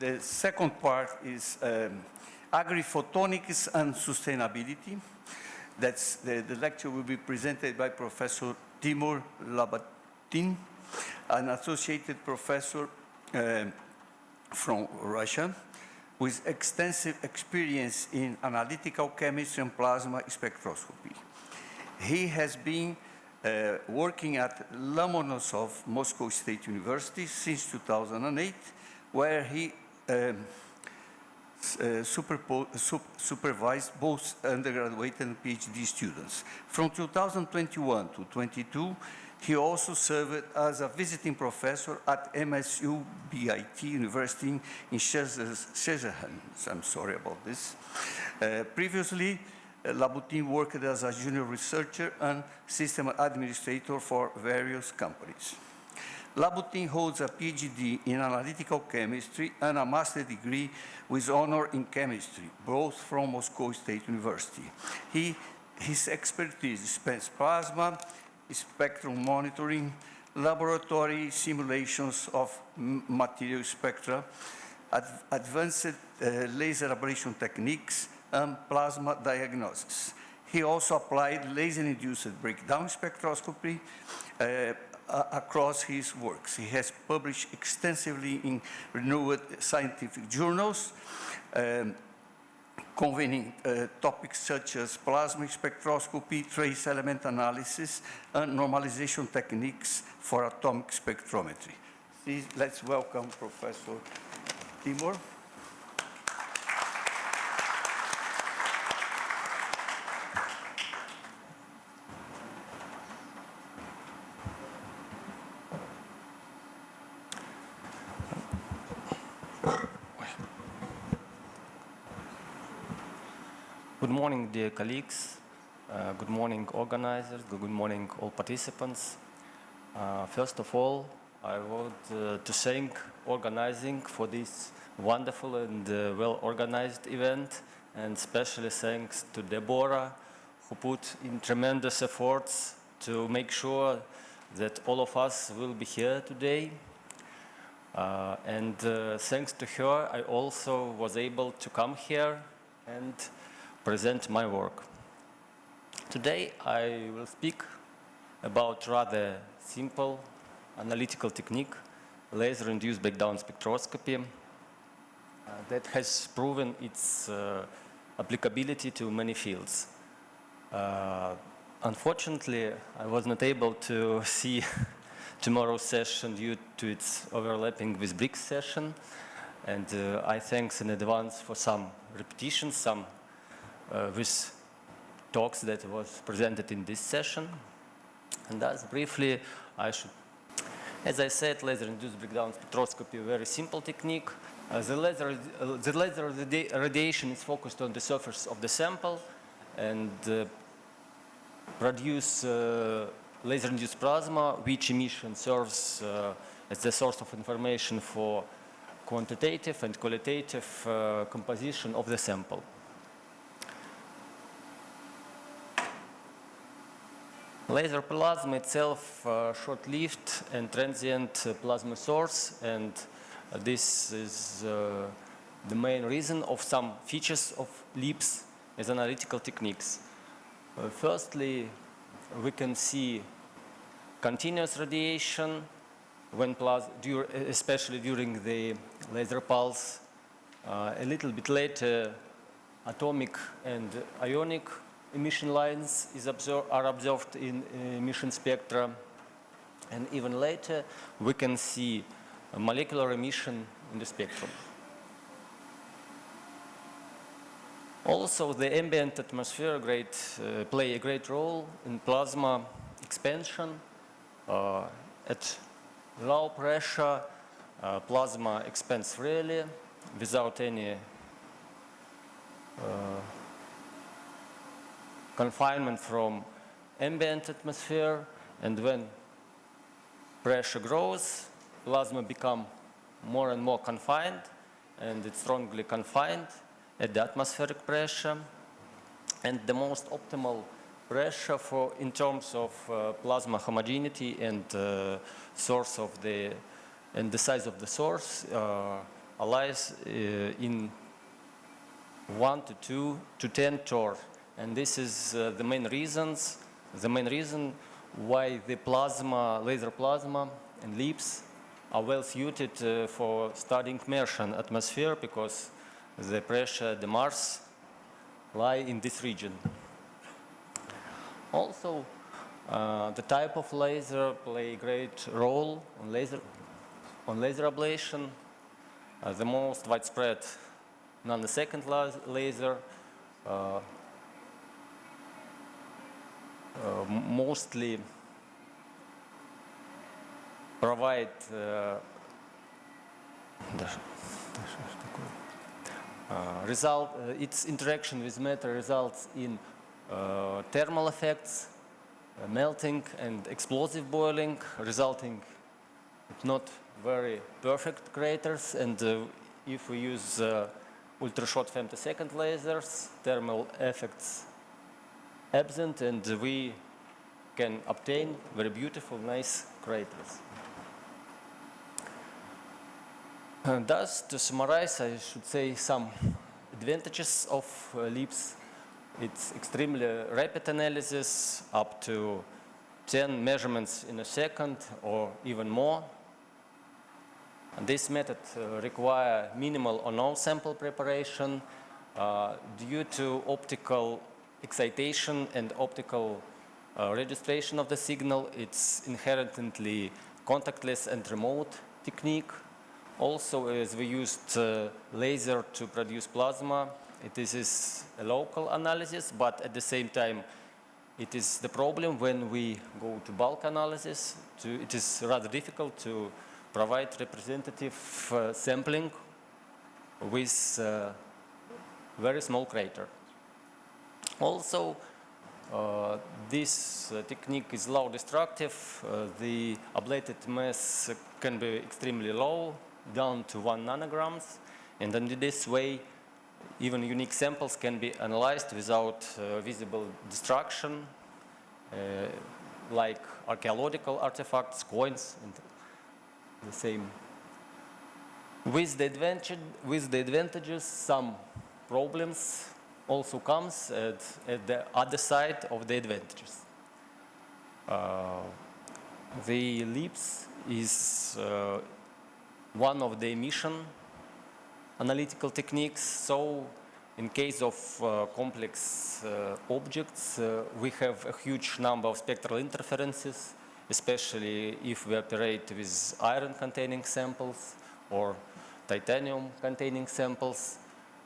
The second part is agri-photonics and sustainability. The lecture will be presented by Professor Timur Labutin, an associated professor from Russia with extensive experience in analytical chemistry and plasma spectroscopy. He has been working at Lomonosov Moscow State University since 2008, where he supervised both undergraduate and PhD students. From 2021 to 22, he also served as a visiting professor at MSU BIT University in Szczecin. I'm sorry about this. Previously, Labutin worked as a junior researcher and system administrator for various companies. Labutin holds a PhD in analytical chemistry and a master's degree with honor in chemistry, both from Moscow State University. His expertise spans plasma, spectrum monitoring, laboratory simulations of material spectra, advanced laser ablation techniques, and plasma diagnosis. He also applied laser-induced breakdown spectroscopy across his works. He has published extensively in renowned scientific journals, convening topics such as plasma spectroscopy, trace element analysis, and normalization techniques for atomic spectrometry. Let's welcome Professor Timur. Good morning, dear colleagues. Good morning, organizers. Good morning, all participants. First of all, I want to thank organizing for this wonderful and well-organized event, and especially thanks to Deborah, who put in tremendous efforts to make sure that all of us will be here today. And thanks to her, I also was able to come here and present my work. Today I will speak about rather simple analytical technique, laser-induced breakdown spectroscopy, that has proven its applicability to many fields. Unfortunately, I was not able to see tomorrow's session due to its overlapping with BRICS session, and I thanks in advance for some repetitions, some with talks that was presented in this session. And thus, briefly, as I said, laser-induced breakdown spectroscopy, a very simple technique. The laser radiation is focused on the surface of the sample and produce laser-induced plasma, which emission serves as the source of information for quantitative and qualitative composition of the sample. Laser plasma itself short-lived and transient plasma source, and this is the main reason of some features of LIPS as analytical techniques. Firstly, we can see continuous radiation when especially during the laser pulse. A little bit later, atomic and ionic emission lines are observed in emission spectra, and even later we can see a molecular emission in the spectrum. Also, the ambient atmosphere play a great role in plasma expansion. At low pressure, plasma expands freely without any confinement from ambient atmosphere, and when pressure grows, plasma become more and more confined, and it's strongly confined at the atmospheric pressure. And the most optimal pressure in terms of plasma homogeneity and source of and the size of the source lies in 1 to 2 to 10 torr. And this is the main reason why the plasma, laser plasma and LEAPS are well suited for studying Martian atmosphere, because the pressure at the Mars lie in this region. Also, the type of laser play a great role on laser ablation. The most widespread nanosecond laser mostly provide its interaction with matter results in thermal effects, melting and explosive boiling, resulting in not very perfect craters. And if we use ultra-short femtosecond lasers, thermal effects absent, and we can obtain very beautiful, nice craters. And thus, to summarize, I should say some advantages of LEAPS. It's extremely rapid analysis, up to 10 measurements in a second or even more. And this method requires minimal or no sample preparation due to optical excitation and optical registration of the signal. It's inherently contactless and remote technique. Also, as we used laser to produce plasma, this is a local analysis, but at the same time, it is the problem when we go to bulk analysis. It is rather difficult to provide representative sampling with very small crater. Also, this technique is low destructive. The ablated mass can be extremely low, down to 1 nanograms, and in this way, even unique samples can be analyzed without visible destruction, like archaeological artifacts, coins, and the same. With the advantages, some problems also comes at the other side of the advantages. The LEAPS is one of the emission analytical techniques. So in case of complex objects, we have a huge number of spectral interferences, especially if we operate with iron-containing samples or titanium-containing samples.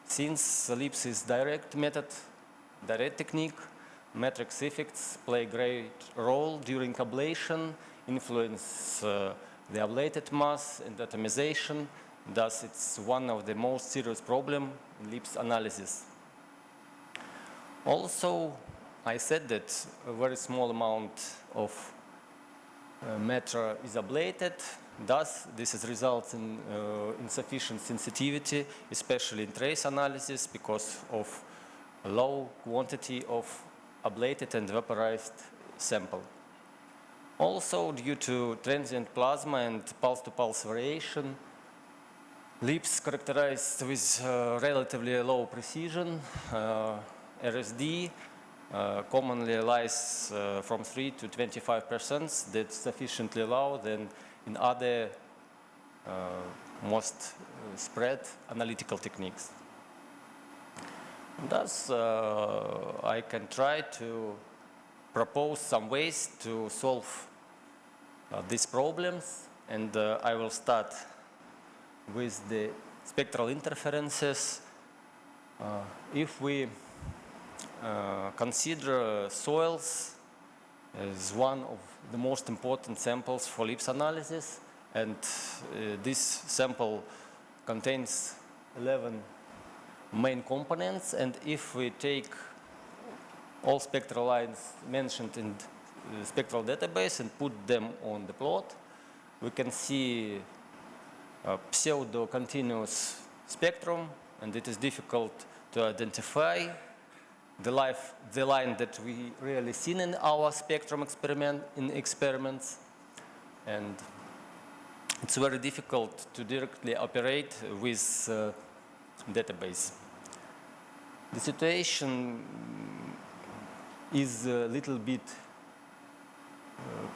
Since LEAPS is direct technique, matrix effects play a great role during ablation, influence the ablated mass and atomization. Thus, it's one of the most serious problems in LEAPS analysis. Also, I said that a very small amount of matter is ablated. Thus, this results in insufficient sensitivity, especially in trace analysis, because of a low quantity of ablated and vaporized sample. Also, due to transient plasma and pulse-to-pulse variation, LEAPS characterized with relatively low precision. RSD commonly lies from 3 to 25%. That's sufficiently low than in other most spread analytical techniques. Thus, I can try to propose some ways to solve these problems, and I will start with the spectral interferences. If we consider soils as one of the most important samples for LEAPS analysis, and this sample contains 11 main components, and if we take all spectral lines mentioned in the spectral database and put them on the plot, we can see a pseudo-continuous spectrum, and it is difficult to identify the line that we really seen in our spectrum experiments. And it's very difficult to directly operate with database. The situation is a little bit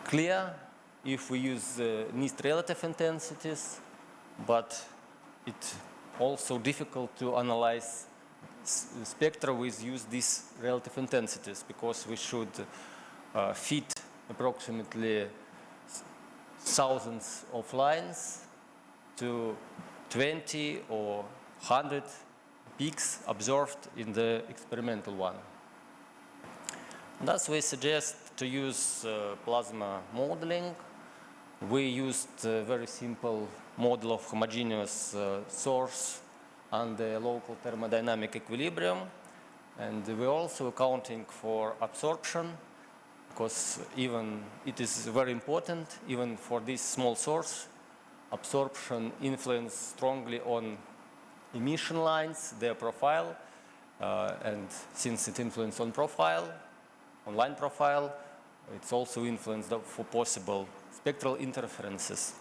clear if we use NIST relative intensities, but it's also difficult to analyze spectra with use these relative intensities, because we should fit approximately thousands of lines to 20 or 100 peaks observed in the experimental one. Thus, we suggest to use plasma modeling. We used a very simple model of homogeneous source under local thermodynamic equilibrium, and we're also accounting for absorption, because even it is very important, even for this small source, absorption influences strongly on emission lines, their profile, and since it influences on profile, on line profile, it's also influenced for possible spectral interferences.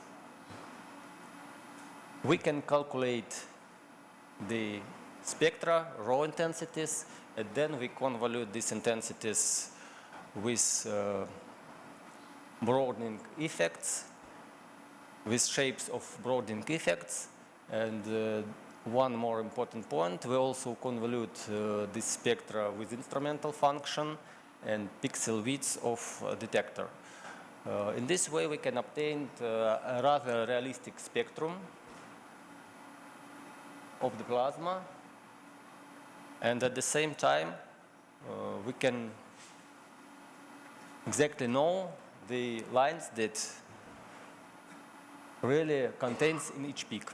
We can calculate the spectra, raw intensities, and then we convolute these intensities with broadening effects, with shapes of broadening effects. And one more important point, we also convolute this spectra with instrumental function and pixel widths of detector. In this way, we can obtain a rather realistic spectrum of the plasma, and at the same time, we can exactly know the lines that really contains in each peak.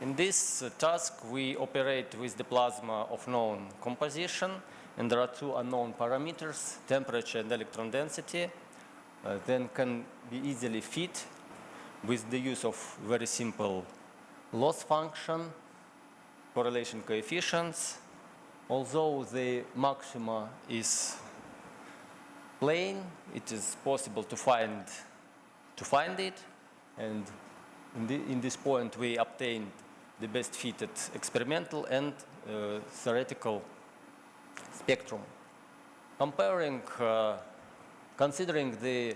In this task, we operate with the plasma of known composition, and there are two unknown parameters, temperature and electron density, then can be easily fit with the use of very simple loss function, correlation coefficients. Although the maxima is plane, it is possible to find it, and in this point we obtained the best fitted experimental and theoretical spectrum. Considering the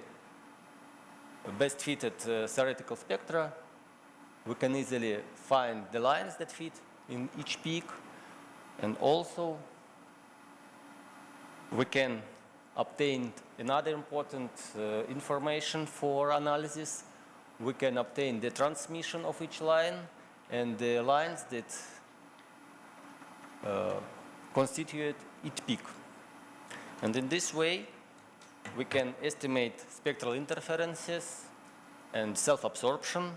best fitted theoretical spectra, we can easily find the lines that fit in each peak, and also we can obtain another important information for analysis. We can obtain the transmission of each line and the lines that constitute each peak. And in this way, we can estimate spectral interferences and self-absorption.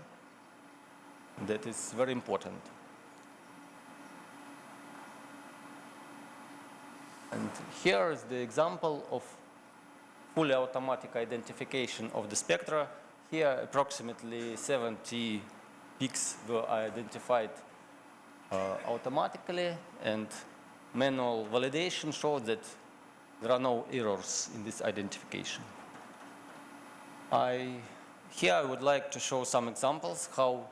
That is very important. And here is the example of fully automatic identification of the spectra. Here, approximately 70 peaks were identified automatically, and manual validation shows that there are no errors in this identification. Here I would like to show some examples how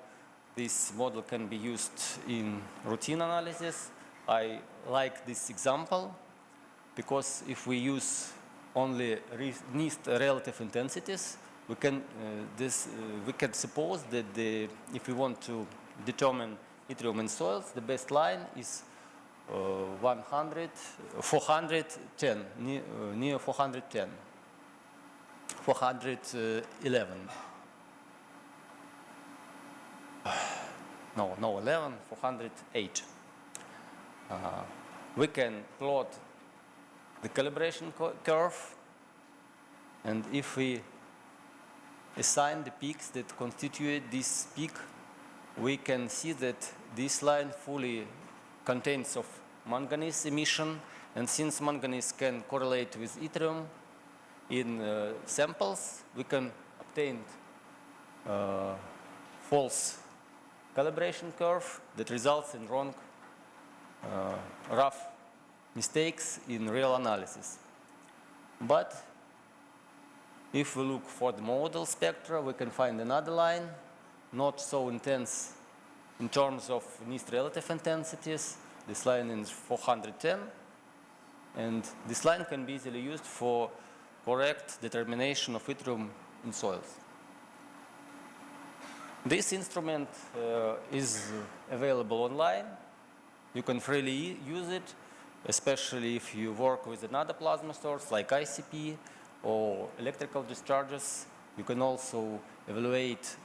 this model can be used in routine analysis. I like this example because if we use only NIST relative intensities, we can suppose that if we want to determine yttrium in soils, the best line is 410, near 410, 411. No, 11, 408. We can plot the calibration curve, and if we assign the peaks that constitute this peak, we can see that this line fully contains of manganese emission, and since manganese can correlate with yttrium in samples, we can obtain false calibration curve that results in wrong, rough mistakes in real analysis. But If we look for the model spectra, we can find another line, not so intense in terms of least relative intensities. This line is 410, and this line can be easily used for correct determination of yttrium in soils. This instrument is available online. You can freely use it, especially if you work with another plasma source like ICP or electrical discharges. You can also evaluate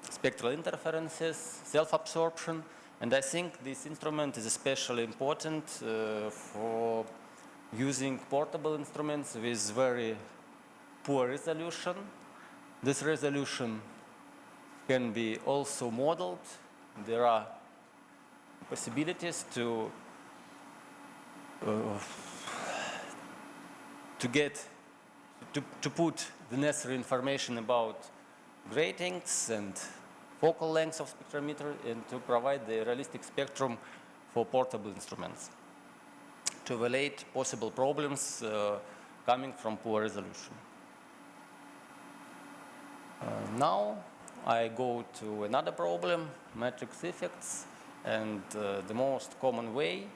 spectral interferences, self-absorption, and I think this instrument is especially important for using portable instruments with very poor resolution. This resolution can be also modeled. There are possibilities to put the necessary information about gratings and focal lengths of spectrometer and to provide the realistic spectrum for portable instruments to evaluate possible problems coming from poor resolution. Now I go to another problem, matrix effects, and the most common way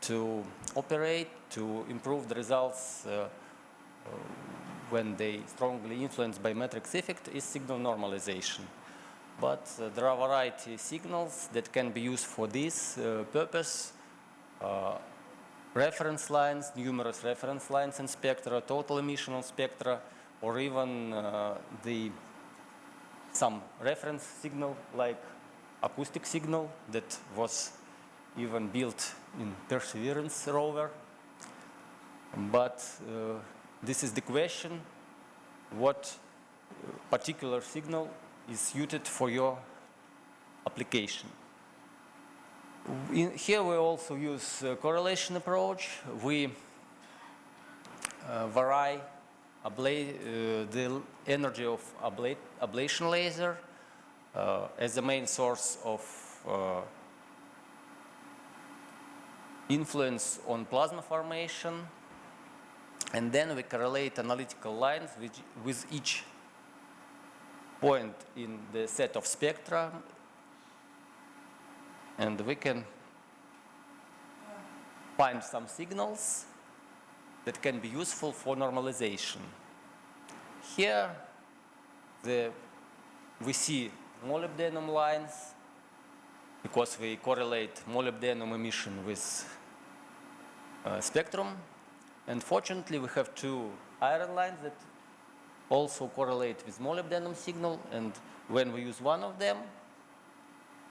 to operate to improve the results when they strongly influenced by matrix effect is signal normalization. But there are a variety of signals that can be used for this purpose. Reference lines, numerous reference lines in spectra, total emission on spectra, or even some reference signal like acoustic signal that was even built in Perseverance rover. But this is the question, what particular signal is suited for your application. Here we also use a correlation approach. We vary the energy of ablation laser as the main source of influence on plasma formation, and then we correlate analytical lines with each point in the set of spectra, and we can find some signals that can be useful for normalization. Here we see molybdenum lines because we correlate molybdenum emission with spectrum, and fortunately we have two iron lines that also correlate with molybdenum signal, and when we use one of them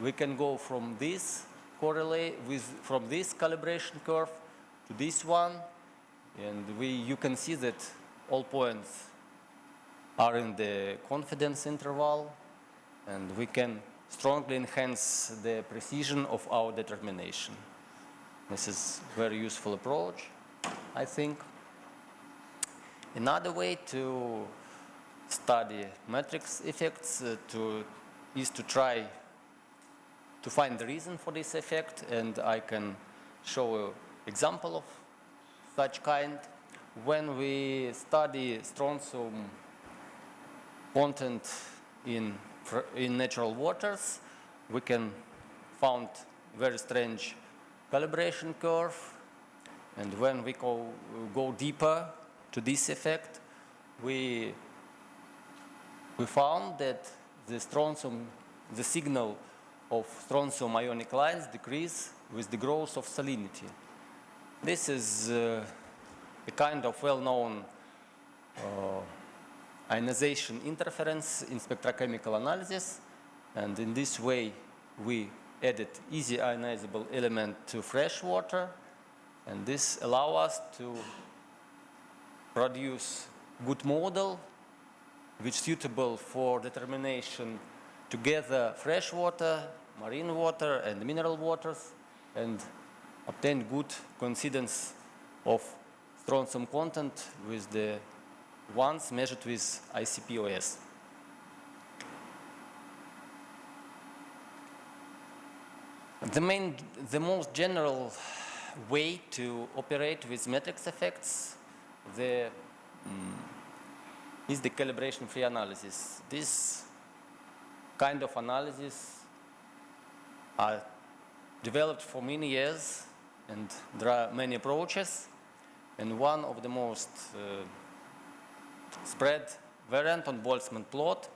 we can go from this calibration curve to this one, and you can see that all points are in the confidence interval, and we can strongly enhance the precision of our determination. This is a very useful approach, I think. Another way to study matrix effects is to try to find the reason for this effect, and I can show an example of such kind. When we study strontium content in natural waters, we can find very strange calibration curve, and when we go deeper to this effect, we found that the signal of strontium ionic lines decrease with the growth of salinity. This is a kind of well-known ionization interference in spectrochemical analysis, and in this way we added easy ionizable element to fresh water, and this allows us to produce good model which is suitable for determination together fresh water, marine water, and mineral waters, and obtain good coincidence of strontium content with the ones measured with ICP-OS. The most general way to operate with matrix effects, the is the calibration-free analysis. This kind of analysis are developed for many years, and there are many approaches. And one of the most spread variant on Boltzmann plot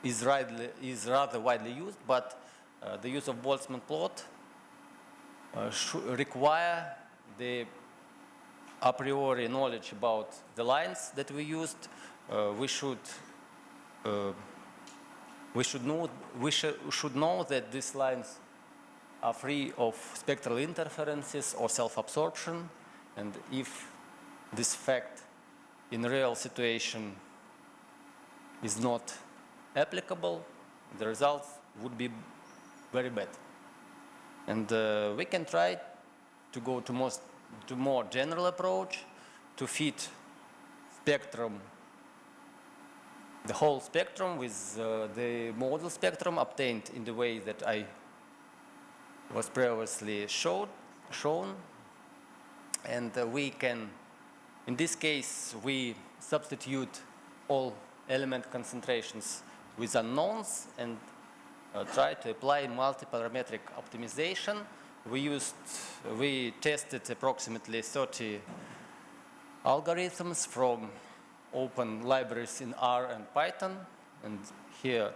is rather widely used, but the use of Boltzmann plot require the a priori knowledge about the lines that we used. We should know that these lines are free of spectral interferences or self-absorption, and if this fact in real situation is not applicable, the results would be very bad. And we can try to go to more general approach to fit spectrum, the whole spectrum with the model spectrum obtained in the way that I was previously shown. And we can, in this case, we substitute all element concentrations with unknowns and try to apply multiparametric optimization. We tested approximately 30 algorithms from open libraries in R and Python, and here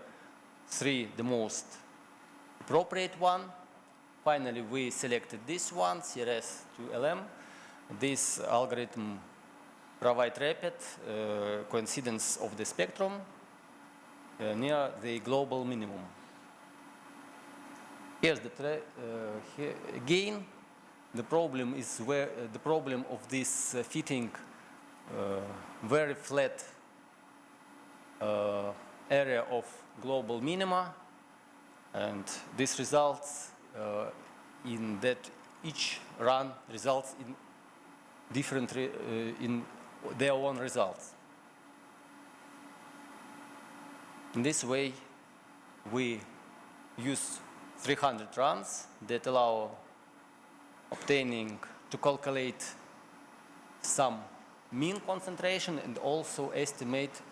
3 the most appropriate one. Finally, we selected this one, CRS2LM. This algorithm provides rapid coincidence of the spectrum near the global minimum. Here's here again, the problem is the problem of this fitting very flat area of global minima, and this results in that each run results in different in their own results. In this way, we use 300 runs that allow obtaining to calculate some mean concentration and also estimate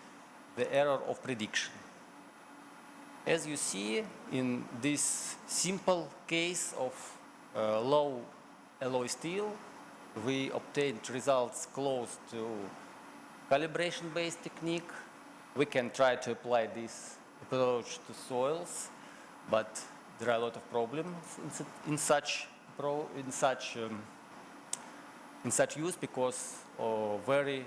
the error of prediction. As you see in this simple case of low alloy steel, we obtained results close to calibration-based technique. We can try to apply this approach to soils, but there are a lot of problems in such use because of very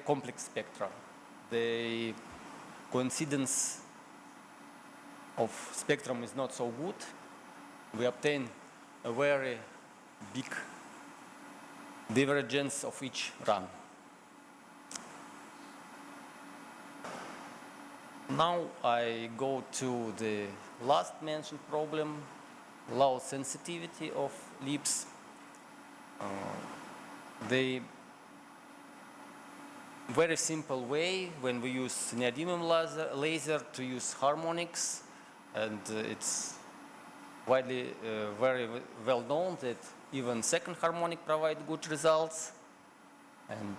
complex spectra. The coincidence of spectrum is not so good. We obtain a very big divergence of each run. Now I go to the last mentioned problem, low sensitivity of LIPS. The very simple way when we use neodymium laser to use harmonics, and it's widely very well known that even second harmonic provide good results, and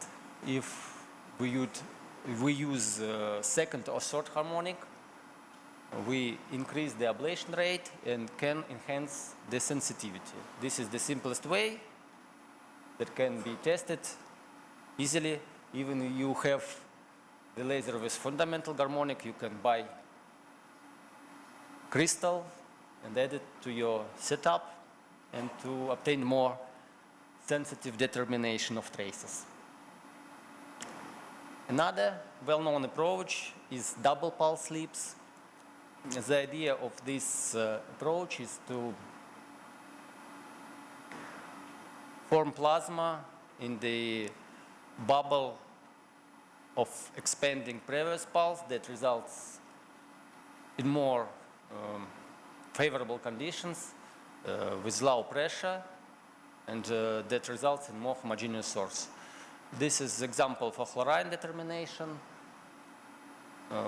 if we use second or third harmonic, we increase the ablation rate and can enhance the sensitivity. This is the simplest way that can be tested easily. Even if you have the laser with fundamental harmonic, you can buy crystal and add it to your setup and to obtain more sensitive determination of traces. Another well-known approach is double pulse LIPS. The idea of this approach is to form plasma in the bubble of expanding previous pulse that results in more favorable conditions with low pressure, and that results in more homogeneous source. This is example for chlorine determination.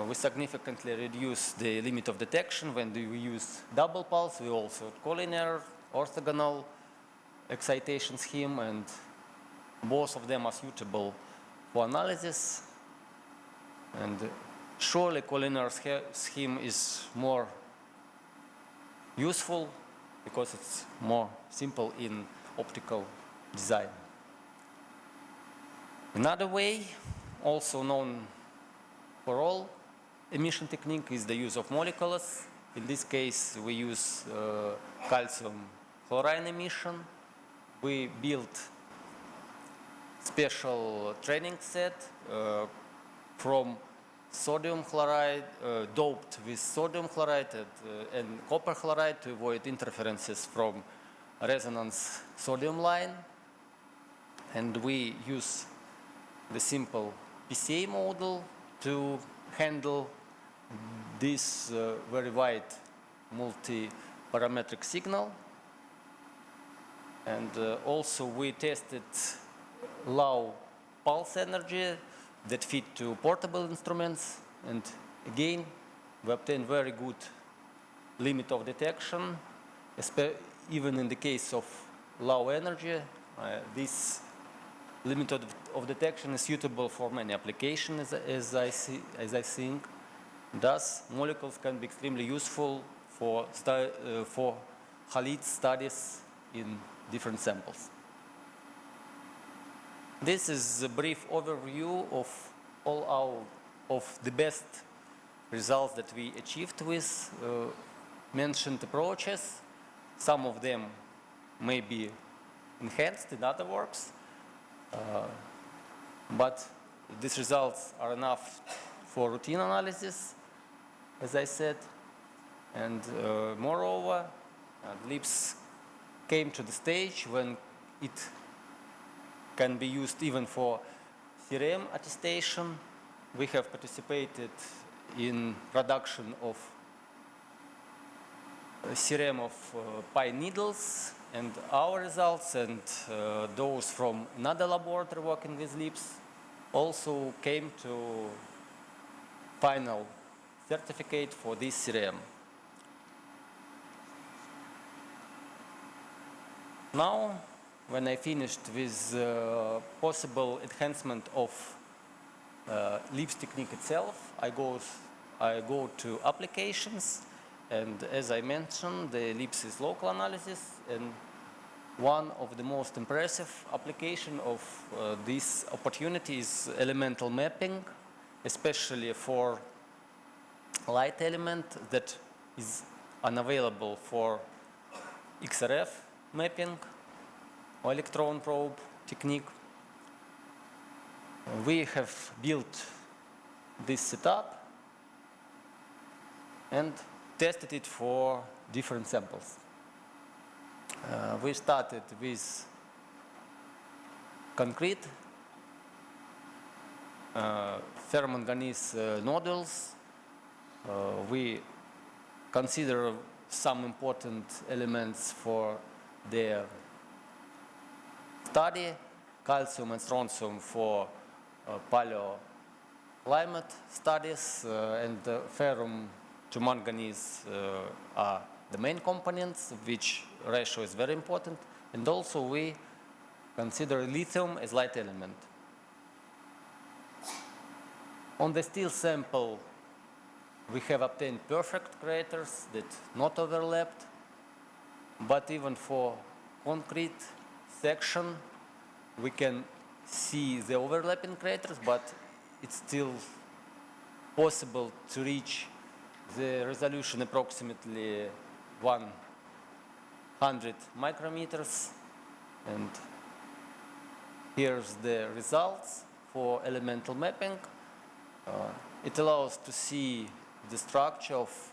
We significantly reduce the limit of detection when we use double pulse. We also collinear orthogonal excitation scheme, and Both of them are suitable for analysis, and surely collinear scheme is more useful because it's more simple in optical design. Another way, also known for all emission technique, is the use of molecules. In this case, we use calcium chloride emission. We built special training set from sodium chloride, doped with sodium chloride and copper chloride to avoid interferences from resonance sodium line. And we use the simple PCA model to handle this very wide multi-parametric signal. And also we tested low pulse energy that fit to portable instruments. And again, we obtained very good limit of detection, even in the case of low energy. This limit of detection is suitable for many applications, as I think. Thus, molecules can be extremely useful for halide studies in different samples. This is a brief overview of the best results that we achieved with mentioned approaches. Some of them may be enhanced in other works, but these results are enough for routine analysis, as I said. And moreover, LIPS came to the stage when it can be used even for theorem attestation. We have participated in production of a theorem of pi needles, and our results and those from another laboratory working with LIPS also came to final certificate for this theorem. Now, when I finished with possible enhancement of LIPS technique itself, I go to applications. And as I mentioned, the LIPS is local analysis, and one of the most impressive application of this opportunity is elemental mapping, especially for light element that is unavailable for XRF mapping or electron probe technique. We have built this setup and tested it for different samples. We started with concrete ferromanganese nodules. We consider some important elements for their study: calcium and strontium for paleoclimate studies, and ferrum to manganese are the main components, which ratio is very important. And also we consider lithium as light element. On the steel sample, we have obtained perfect craters that not overlapped, but even for concrete section, we can see the overlapping craters, but it's still possible to reach the resolution approximately 100 micrometers. And here's the results for elemental mapping. It allows to see the structure of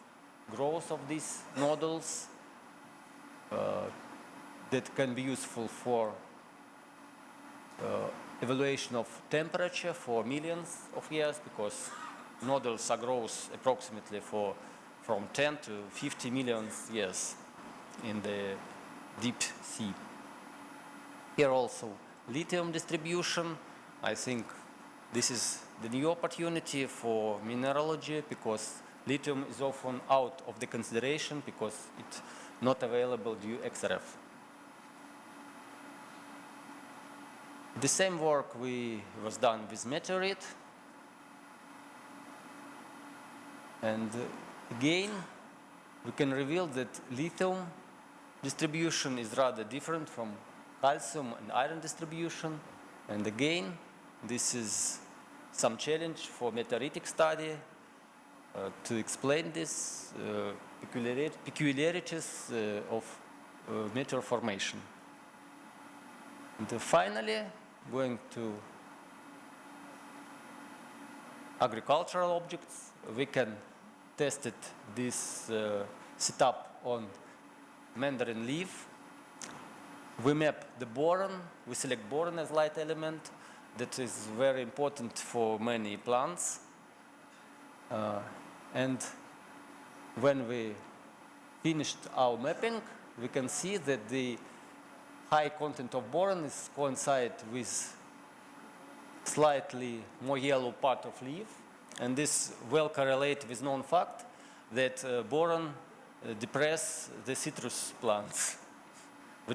growth of these nodules that can be useful for evaluation of temperature for millions of years, because nodules are growth approximately from 10 to 50 million years in the deep sea. Here also lithium distribution. I think this is the new opportunity for mineralogy, because lithium is often out of the consideration because it's not available due XRF. The same work was done with meteorite. And again, we can reveal that lithium distribution is rather different from calcium and iron distribution. And again, this is some challenge for meteoritic study to explain this peculiarities of meteor formation. And finally, going to agricultural objects, we can test this setup on mandarin leaf. We map the boron, we select boron as light element. That is very important for many plants. And when we finished our mapping, we can see that the high content of boron is coincide with slightly more yellow part of leaf. And this well correlates with known fact that boron depress the citrus plants. We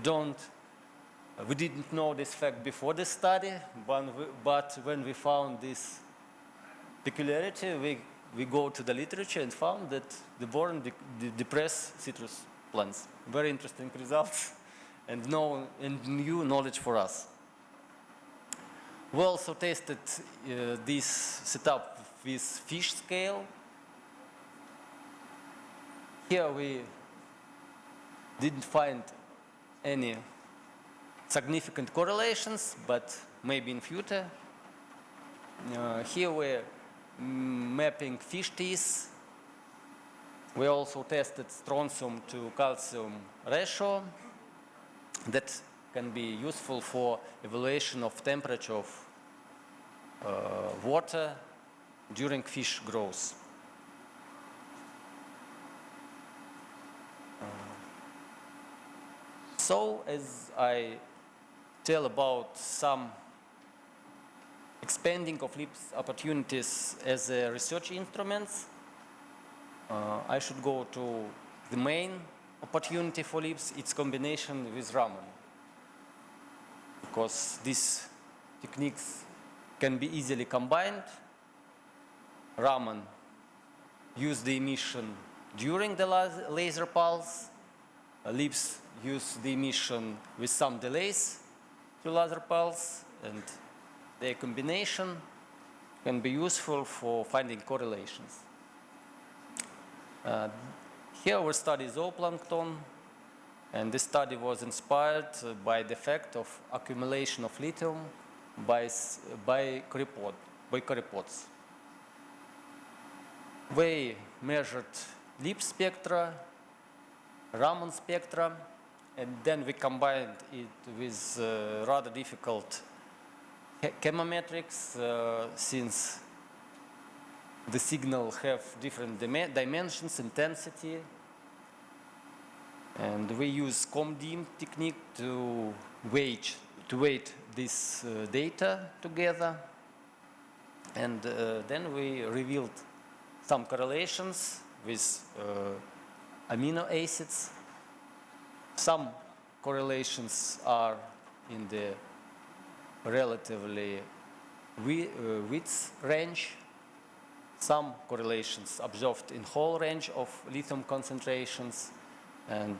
didn't know this fact before this study, but when we found this peculiarity, we go to the literature and found that the boron depress citrus plants. Very interesting results and new knowledge for us. We also tested this setup with fish scale. Here we didn't find any significant correlations, but maybe in future. Here we're mapping fish teeth. We also tested strontium to calcium ratio that can be useful for evaluation of temperature of water during fish growth. So, as I tell about some expanding of LIPS opportunities as research instruments, I should go to the main opportunity for LIPS, its combination with Raman. Because these techniques can be easily combined. Raman use the emission during the laser pulse. LIPS use the emission with some delays to laser pulse, and their combination can be useful for finding correlations. Here we study zooplankton, and this study was inspired by the fact of accumulation of lithium by coryphods. We measured LIPS spectra, Raman spectra, and then we combined it with rather difficult chemometrics since the signal have different dimensions, intensity, and we use COMDIM technique to weight this data together, and then we revealed some correlations with amino acids. Some correlations are in the relatively width range. Some correlations observed in whole range of lithium concentrations, and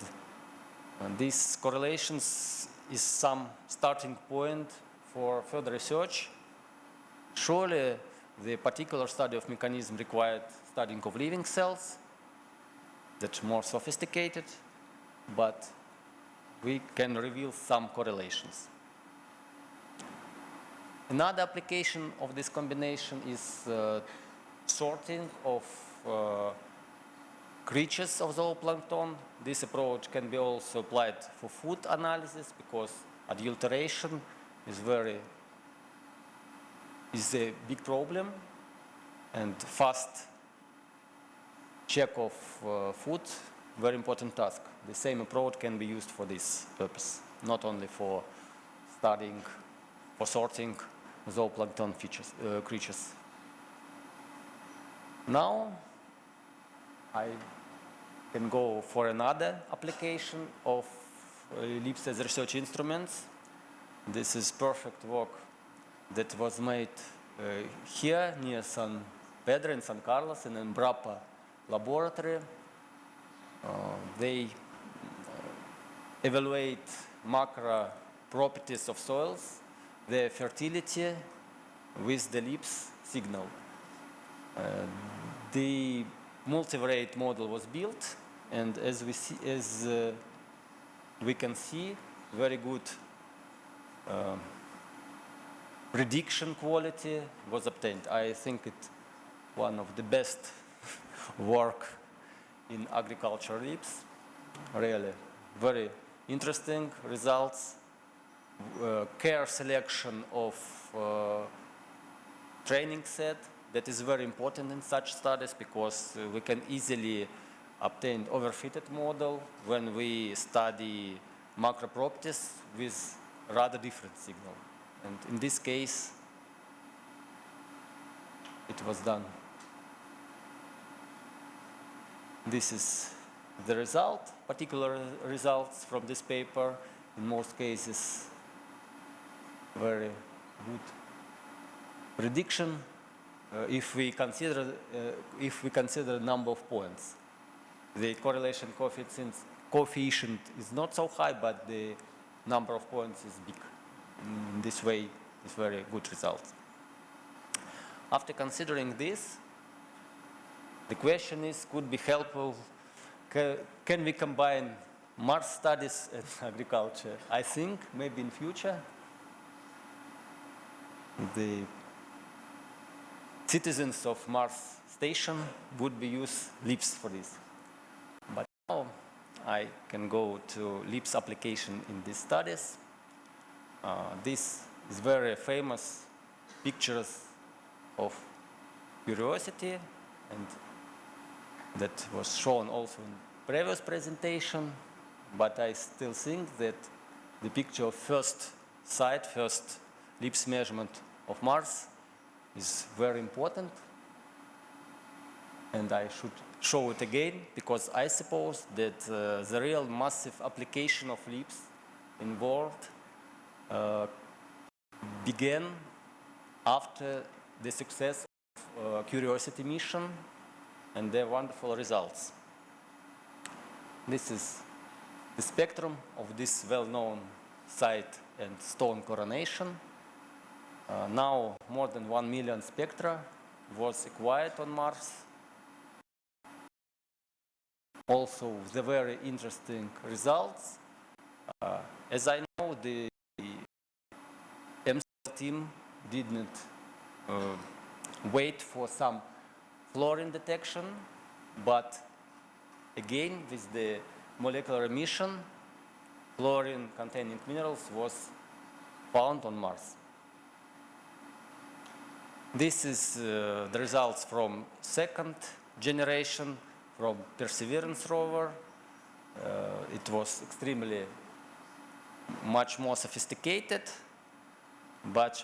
these correlations is some starting point for further research. Surely the particular study of mechanism required studying of living cells that's more sophisticated, but we can reveal some correlations. Another application of this combination is sorting of creatures of zooplankton. This approach can be also applied for food analysis because adulteration is a big problem, and fast check of food, very important task. The same approach can be used for this purpose, not only for studying, for sorting zooplankton creatures. Now, I can go for another application of LIPS as research instruments. This is perfect work that was made here near San Pedro in San Carlos in Embrapa laboratory. They evaluate macro properties of soils, their fertility with the LIPS signal. The multivariate model was built, and as we can see, very good prediction quality was obtained. I think it's one of the best work in agriculture LIPS. Really, very interesting results. Care selection of training set, that is very important in such studies because we can easily obtain overfitted model when we study macro properties with rather different signal. And in this case, it was done. This is the result, particular results from this paper. In most cases, very good prediction if we consider number of points. The correlation coefficient is not so high, but the number of points is big. In this way, it's very good results. After considering this, the question is, could be helpful, can we combine Mars studies and agriculture? I think maybe in future, the citizens of Mars station would be use LIPS for this. But now I can go to LIPS application in these studies. This is very famous pictures of curiosity, and that was shown also in previous presentation, but I still think that the picture of first LIPS measurement of Mars is very important, and I should show it again because I suppose that the real massive application of LIPS in world began after the success of Curiosity mission and their wonderful results. This is the spectrum of this well-known site and stone coronation. Now more than 1 million spectra was acquired on Mars. Also the very interesting results. As I know, the MCL team didn't wait for some fluorine detection, but again with the molecular emission, fluorine containing minerals was found on Mars. This is the results from second generation from Perseverance rover. It was extremely much more sophisticated, but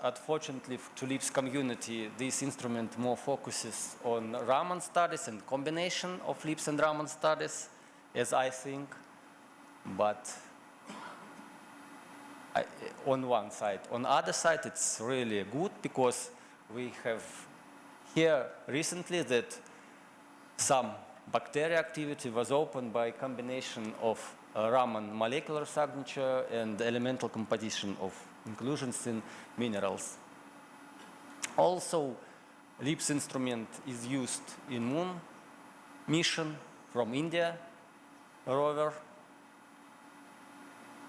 unfortunately to LIPS community, this instrument more focuses on Raman studies and combination of LIPS and Raman studies, as I think. But on one side. On the other side, it's really good because we have here recently that some bacteria activity was opened by combination of Raman molecular signature and elemental composition of inclusions in minerals. Also, LIPS instrument is used in Moon mission from India rover.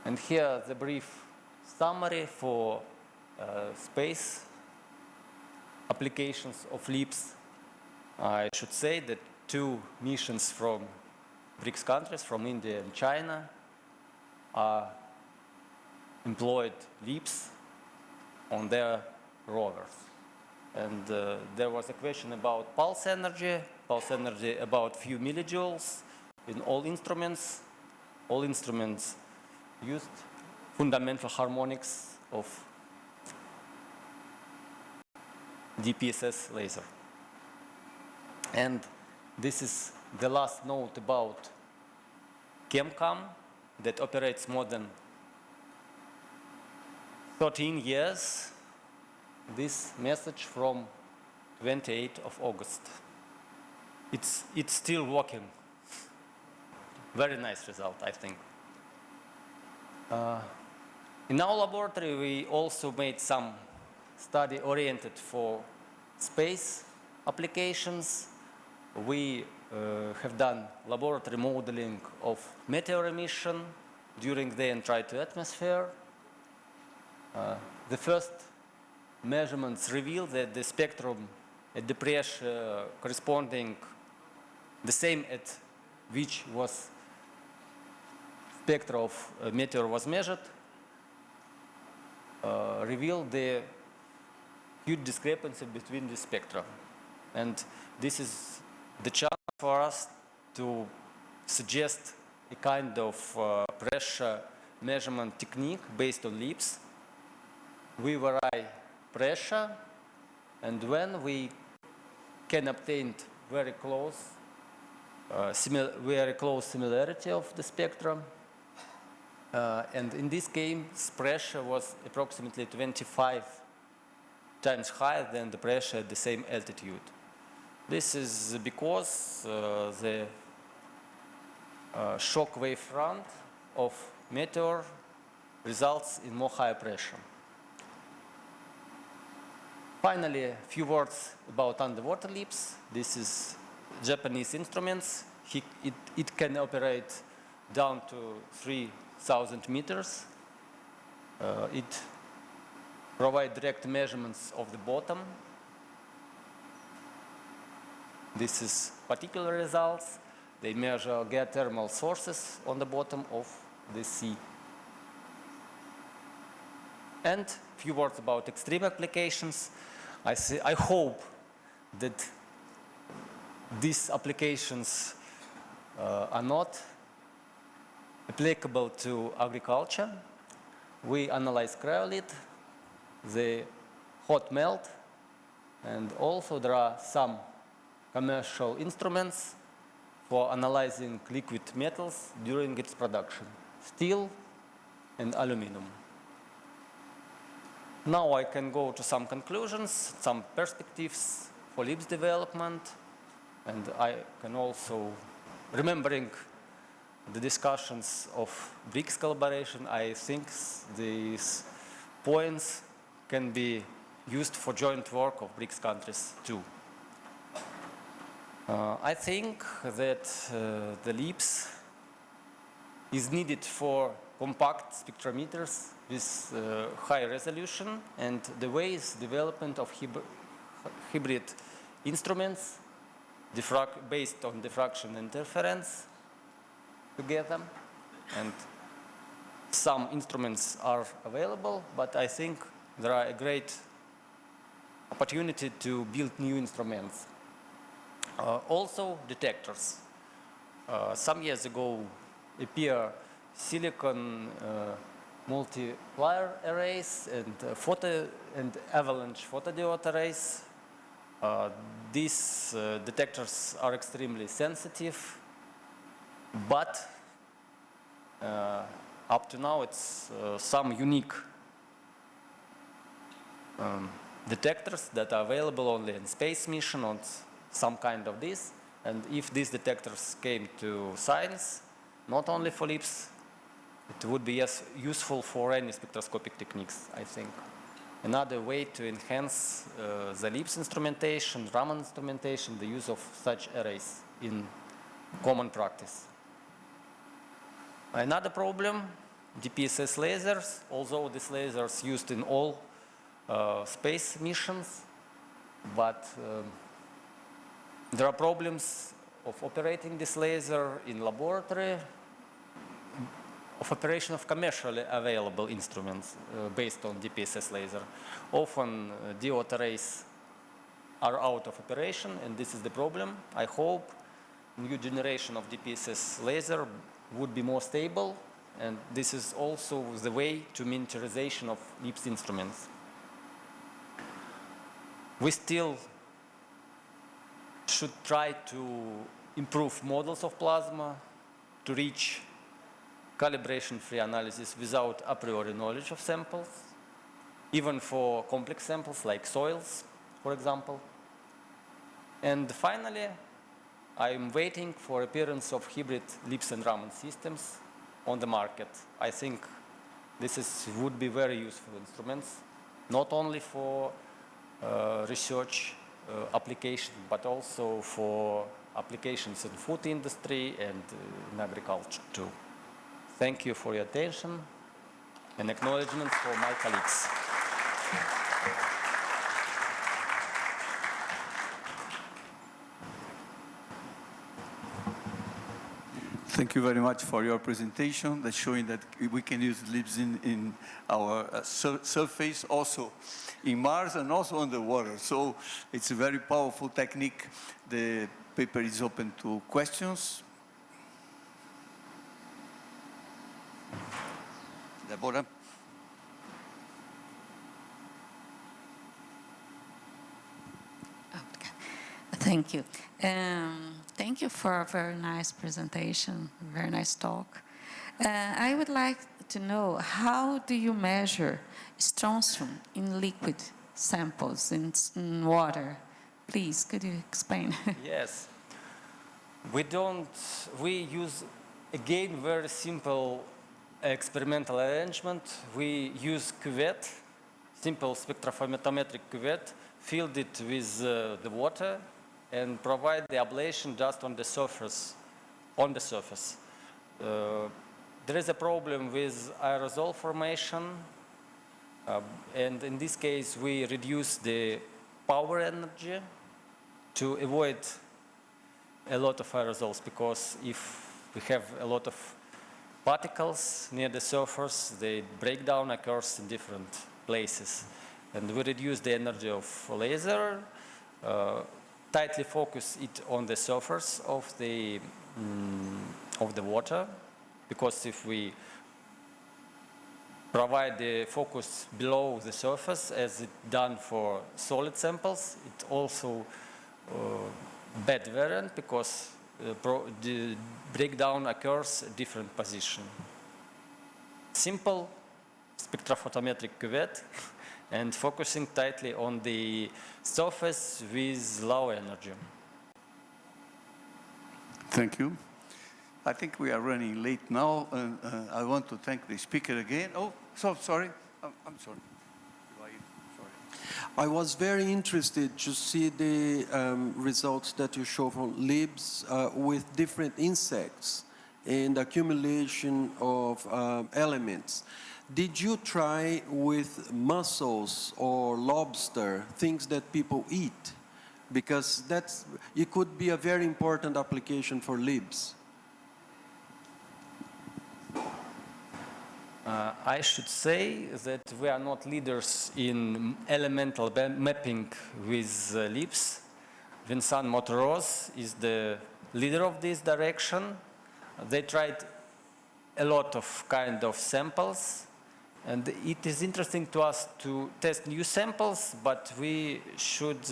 And here the brief summary for space applications of LIPS. I should say that 2 missions from BRICS countries, from India and China, employed LIPS on their rovers. And there was a question about pulse energy about few millijoules in all instruments. All instruments used fundamental harmonics of DPSS laser. And this is the last note about ChemCam that operates more than 13 years, this message from 28th of August. It's still working. Very nice result, I think. In our laboratory, we also made some study oriented for space applications. We have done laboratory modeling of meteor emission during the entry to atmosphere. The first measurements reveal that the spectrum at the pressure corresponding the same at which was spectra of a meteor was measured, reveal the huge discrepancy between the spectra. And this is the chance for us to suggest a kind of pressure measurement technique based on leaps. We vary pressure, and when we can obtain very close similarity of the spectrum, and in this case, pressure was approximately 25 times higher than the pressure at the same altitude. This is because the shock wave front of meteor results in more higher pressure. Finally, a few words about underwater leaps. This is Japanese instruments. It can operate down to 3,000 meters. It provides direct measurements of the bottom. This is particular results. They measure geothermal sources on the bottom of the sea. And a few words about extreme applications. I hope that these applications are not applicable to agriculture. We analyze cryolith, the hot melt, and also there are some commercial instruments for analyzing liquid metals during its production, steel and aluminum. Now I can go to some conclusions, some perspectives for LEAPS development, and I can also, remembering the discussions of BRICS collaboration, I think these points can be used for joint work of BRICS countries too. I think that the LEAPS is needed for compact spectrometers with high resolution, and the ways development of hybrid instruments based on diffraction interference together. And some instruments are available, but I think there are a great opportunity to build new instruments. Also detectors. Some years ago appeared silicon multiplier arrays and avalanche photodiode arrays. These detectors are extremely sensitive, but up to now it's some unique detectors that are available only in space mission on some kind of this. And if these detectors came to science, not only for LEAPS, it would be useful for any spectroscopic techniques, I think. Another way to enhance the LEAPS instrumentation, Raman instrumentation, the use of such arrays in common practice. Another problem, DPSS lasers, although these lasers used in all space missions, but there are problems of operating this laser in laboratory, of operation of commercially available instruments based on DPSS laser. Often diode arrays are out of operation, and this is the problem. I hope new generation of DPSS laser would be more stable, and this is also the way to miniaturization of LEAPS instruments. We still should try to improve models of plasma to reach calibration-free analysis without a priori knowledge of samples. even for complex samples like soils, for example. And finally, I'm waiting for appearance of hybrid LIBS and Raman systems on the market. I think would be very useful instruments, not only for research application, but also for applications in food industry and in agriculture too. Thank you for your attention and acknowledgements for my colleagues. Thank you very much for your presentation. That's showing that we can use LIBS in our surface, also in Mars and also underwater. So it's a very powerful technique. The paper is open to questions. Deborah? Thank you. Thank you for a very nice presentation, very nice talk. I would like to know, how do you measure strontium in liquid samples, in water? Please, could you explain? Yes. We use, again, very simple experimental arrangement. We use cuvette, simple spectrophotometric cuvette, filled it with the water, and provide the ablation just on the surface. There is a problem with aerosol formation, and in this case we reduce the power energy to avoid a lot of aerosols, because if we have a lot of particles near the surface, the breakdown occurs in different places. And we reduce the energy of laser, tightly focus it on the surface of the water, because if we provide the focus below the surface, as it's done for solid samples, it also bad variant, because the breakdown occurs at different position. Simple spectrophotometric cuvette and focusing tightly on the surface with low energy. Thank you. I think we are running late now, and I want to thank the speaker again. Oh, sorry. I'm sorry. I was very interested to see the results that you show from LIBS with different insects and accumulation of elements. Did you try with mussels or lobster, things that people eat? Because it could be a very important application for LIBS. I should say that we are not leaders in elemental mapping with LIBS. Vincent Motoroz is the leader of this direction. They tried a lot of kind of samples, and it is interesting to us to test new samples, but we should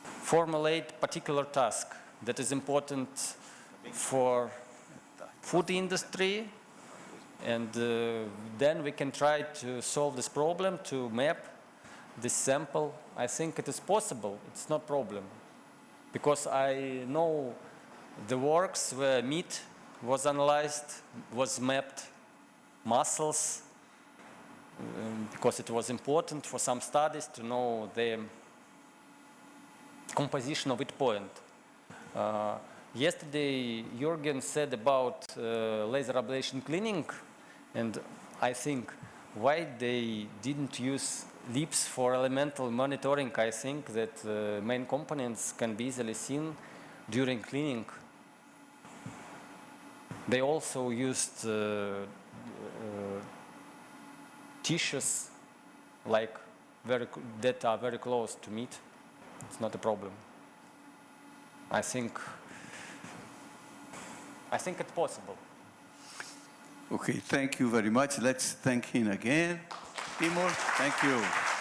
formulate particular task that is important for food industry, and then we can try to solve this problem, to map this sample. I think it is possible, it's not problem, because I know the works where meat was analyzed, was mapped, mussels, because it was important for some studies to know the composition of each point. Yesterday, Jürgen said about laser ablation cleaning, and I think why they didn't use LIBS for elemental monitoring. I think that main components can be easily seen during cleaning. They also used tissues that are very close to meat. It's not a problem. I think it's possible. Okay, thank you very much. Let's thank him again. Timur, thank you.